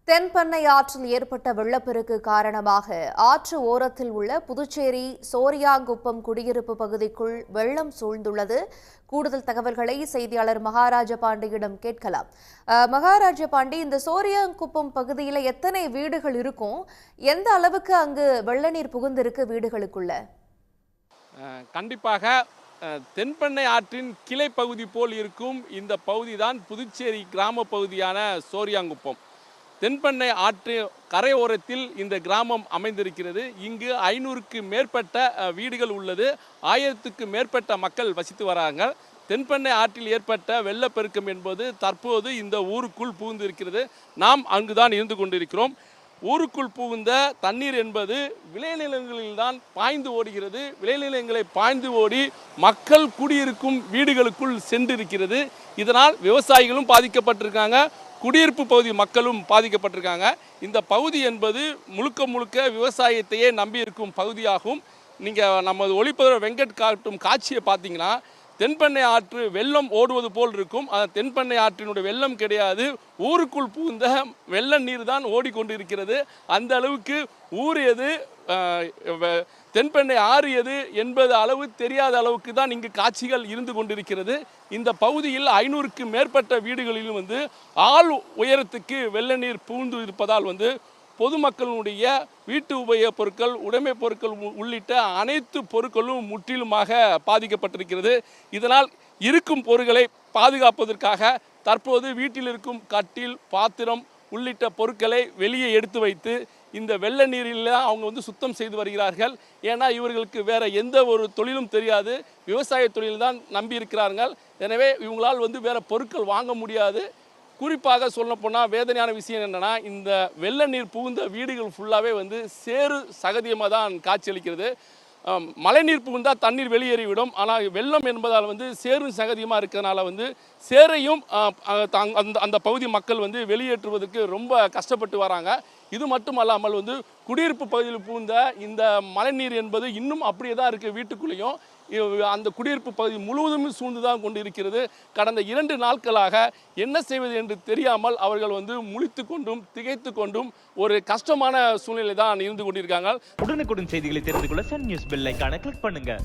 தென்பெண்ணை ஆற்றில் ஏற்பட்ட வெள்ளப்பெருக்கு காரணமாக ஆற்று ஓரத்தில் உள்ள புதுச்சேரி சோரியாங்குப்பம் குடியிருப்பு பகுதிக்குள் வெள்ளம் சூழ்ந்துள்ளது. கூடுதல் தகவல்களை செய்தியாளர் மகாராஜ பாண்டியிடம் கேட்கலாம். மகாராஜ பாண்டி, இந்த சோரியாங்குப்பம் பகுதியில் எத்தனை வீடுகள் இருக்கும்? எந்த அளவுக்கு அங்கு வெள்ள நீர் புகுந்திருக்கு வீடுகளுக்குள்ள? கண்டிப்பாக தென்பெண்ணை ஆற்றின் கிளை பகுதி போல் இருக்கும் இந்த பகுதி தான் புதுச்சேரி கிராம பகுதியான சோரியாங்குப்பம். தென்பெண்ணை ஆற்று கரையோரத்தில் இந்த கிராமம் அமைந்திருக்கிறது. இங்கு 500க்கு மேற்பட்ட வீடுகள் உள்ளது. 1000க்கு மேற்பட்ட மக்கள் வசித்து வராங்க. தென்பெண்ணை ஆற்றில் ஏற்பட்ட வெள்ளப்பெருக்கம் என்பது தற்போது இந்த ஊருக்குள் புகுந்திருக்கிறது. நாம் அங்குதான் இருந்து கொண்டிருக்கிறோம். ஊருக்குள் புகுந்த தண்ணீர் என்பது விளைநிலங்களில்தான் பாய்ந்து ஓடுகிறது. விளைநிலங்களை பாய்ந்து ஓடி மக்கள் குடியிருக்கும் வீடுகளுக்குள் சென்றிருக்கிறது. இதனால் விவசாயிகளும் பாதிக்கப்பட்டிருக்காங்க, குடியிருப்பு பகுதி மக்களும் பாதிக்கப்பட்டிருக்காங்க. இந்த பகுதி என்பது முழுக்க விவசாயத்தையே நம்பி இருக்கும் பகுதியாகும். நீங்கள் நமது ஒளிப்பதிவர் வெங்கட் காட்டும் காட்சியை பார்த்தீங்கன்னா தென்பெண்ணை ஆற்று வெள்ளம் ஓடுவது போல் இருக்கும். தென்பெண்ணை ஆற்றினுடைய வெள்ளம் கிடையாது, ஊருக்குள் புகுந்த வெள்ள நீர் தான் ஓடிக்கொண்டிருக்கிறது. அந்த அளவுக்கு ஊர் எது, தென்பெண்ணை ஆறு எது என்பது அளவு தெரியாத அளவுக்கு தான் இங்கு காட்சிகள் இருந்து கொண்டிருக்கிறது. இந்த பகுதியில் 500க்கு மேற்பட்ட வீடுகளிலும் ஆள் உயரத்துக்கு வெள்ள நீர் புகுந்து இருப்பதால் பொதுமக்களுடைய வீட்டு உபயோகப் பொருட்கள், உடைமை பொருட்கள் உள்ளிட்ட அனைத்து பொருட்களும் முற்றிலுமாக பாதிக்கப்பட்டிருக்கிறது. இதனால் இருக்கும் பொருட்களை பாதுகாப்பதற்காக தற்போது வீட்டில் இருக்கும் கட்டில், பாத்திரம் உள்ளிட்ட பொருட்களை வெளியே எடுத்து வைத்து இந்த வெள்ள நீரில் அவங்க சுத்தம் செய்து வருகிறார்கள். ஏன்னா இவர்களுக்கு வேற எந்த ஒரு தொழிலும் தெரியாது, விவசாய தொழில் தான் நம்பி இருக்கிறார்கள். எனவே இவங்களால் வேற பொருட்கள் வாங்க முடியாது. குறிப்பாக சொல்ல போனால் வேதனையான விஷயம் என்னென்னா, இந்த வெள்ள நீர் புகுந்த வீடுகள் ஃபுல்லாகவே சேறு சகதியமாக தான் காட்சியளிக்கிறது. மழைநீர் புகுந்தால் தண்ணீர் வெளியேறிவிடும். ஆனால் வெள்ளம் என்பதால் சேரும் சகதியமாக இருக்கிறதுனால சேரையும் அந்த பகுதி மக்கள் வெளியேற்றுவதற்கு ரொம்ப கஷ்டப்பட்டு வராங்க. இது மட்டும் அல்லாமல் குடியிருப்பு பகுதியில் புகுந்த இந்த மழைநீர் என்பது இன்னும் அப்படியே தான் இருக்குது. வீட்டுக்குள்ளேயும் அந்த குடியிருப்பு பகுதி முழுவதும் சூழ்ந்து தான் கொண்டு இருக்கிறது. கடந்த 2 நாட்களாக என்ன செய்வது என்று தெரியாமல் அவர்கள் முழித்து கொண்டும் திகைத்து கொண்டும் ஒரு கஷ்டமான சூழ்நிலை தான் இருந்து கொண்டிருக்காங்க. உடனுக்குடன் செய்திகளை தெரிந்து கொள்ள சன் நியூஸ் பெல் ஐகானை கிளிக் பண்ணுங்க.